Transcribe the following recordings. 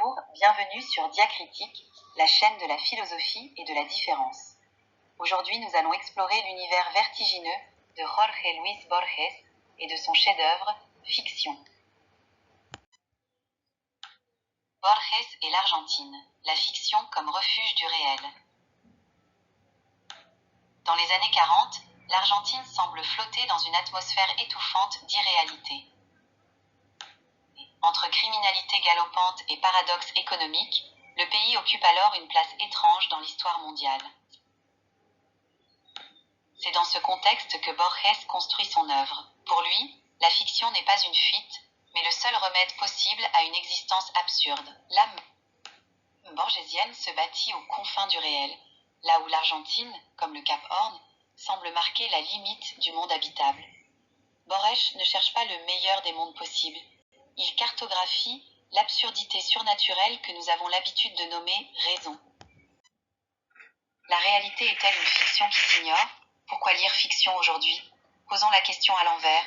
Bonjour, bienvenue sur Diacritique, la chaîne de la philosophie et de la différence. Aujourd'hui, nous allons explorer l'univers vertigineux de Jorge Luis Borges et de son chef-d'œuvre, Fiction. Borges et l'Argentine, la fiction comme refuge du réel. Dans les années 40, l'Argentine semble flotter dans une atmosphère étouffante d'irréalité. Entre criminalité galopante et paradoxe économique, le pays occupe alors une place étrange dans l'histoire mondiale. C'est dans ce contexte que Borges construit son œuvre. Pour lui, la fiction n'est pas une fuite, mais le seul remède possible à une existence absurde. L'âme borgésienne se bâtit aux confins du réel, là où l'Argentine, comme le Cap Horn, semble marquer la limite du monde habitable. Borges ne cherche pas le meilleur des mondes possibles. Il cartographie l'absurdité surnaturelle que nous avons l'habitude de nommer raison. La réalité est-elle une fiction qui s'ignore ? Pourquoi lire fiction aujourd'hui ? Posons la question à l'envers.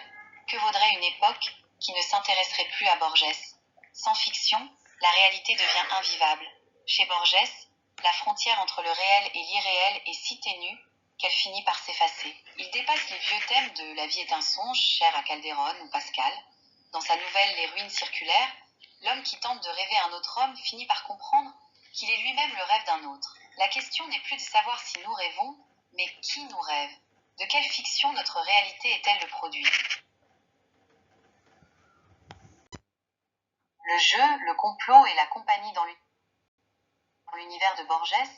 Que vaudrait une époque qui ne s'intéresserait plus à Borges ? Sans fiction, la réalité devient invivable. Chez Borges, la frontière entre le réel et l'irréel est si ténue qu'elle finit par s'effacer. Il dépasse les vieux thèmes de La vie est un songe, cher à Calderon ou Pascal. Dans sa nouvelle Les ruines circulaires, l'homme qui tente de rêver un autre homme finit par comprendre qu'il est lui-même le rêve d'un autre. La question n'est plus de savoir si nous rêvons, mais qui nous rêve ? De quelle fiction notre réalité est-elle le produit ? Le jeu, le complot et la compagnie dans l'univers de Borges,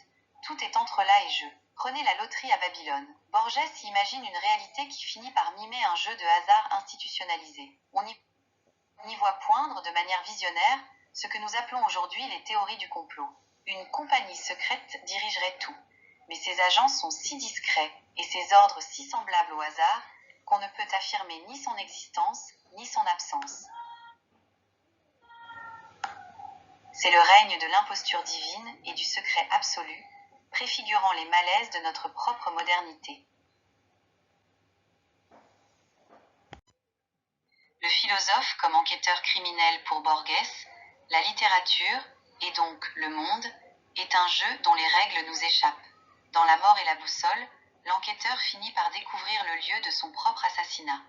tout est entrelac et jeu. Prenez la loterie à Babylone. Borges imagine une réalité qui finit par mimer un jeu de hasard institutionnalisé. On y voit poindre de manière visionnaire ce que nous appelons aujourd'hui les théories du complot. Une compagnie secrète dirigerait tout, mais ses agents sont si discrets et ses ordres si semblables au hasard qu'on ne peut affirmer ni son existence ni son absence. C'est le règne de l'imposture divine et du secret absolu, préfigurant les malaises de notre propre modernité. Le philosophe comme enquêteur criminel pour Borges, la littérature, et donc le monde, est un jeu dont les règles nous échappent. Dans La mort et la boussole, l'enquêteur finit par découvrir le lieu de son propre assassinat.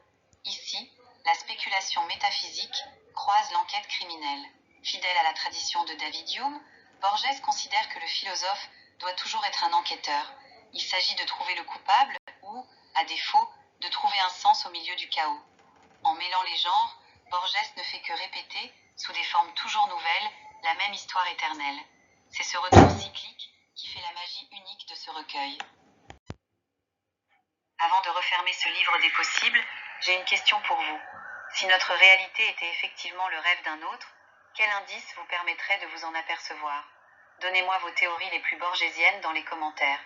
Ici, la spéculation métaphysique croise l'enquête criminelle. Fidèle à la tradition de David Hume, Borges considère que le philosophe doit toujours être un enquêteur. Il s'agit de trouver le coupable ou, à défaut, de trouver un sens au milieu du chaos. En mêlant les genres, Borges ne fait que répéter, sous des formes toujours nouvelles, la même histoire éternelle. C'est ce retour cyclique qui fait la magie unique de ce recueil. Avant de refermer ce livre des possibles, j'ai une question pour vous. Si notre réalité était effectivement le rêve d'un autre, quel indice vous permettrait de vous en apercevoir ? Donnez-moi vos théories les plus borgésiennes dans les commentaires.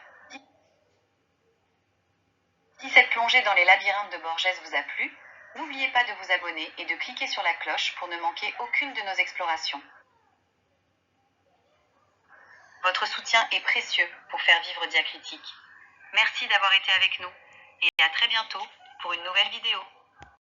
Si cette plongée dans les labyrinthes de Borges vous a plu, n'oubliez pas de vous abonner et de cliquer sur la cloche pour ne manquer aucune de nos explorations. Votre soutien est précieux pour faire vivre Diacritique. Merci d'avoir été avec nous et à très bientôt pour une nouvelle vidéo.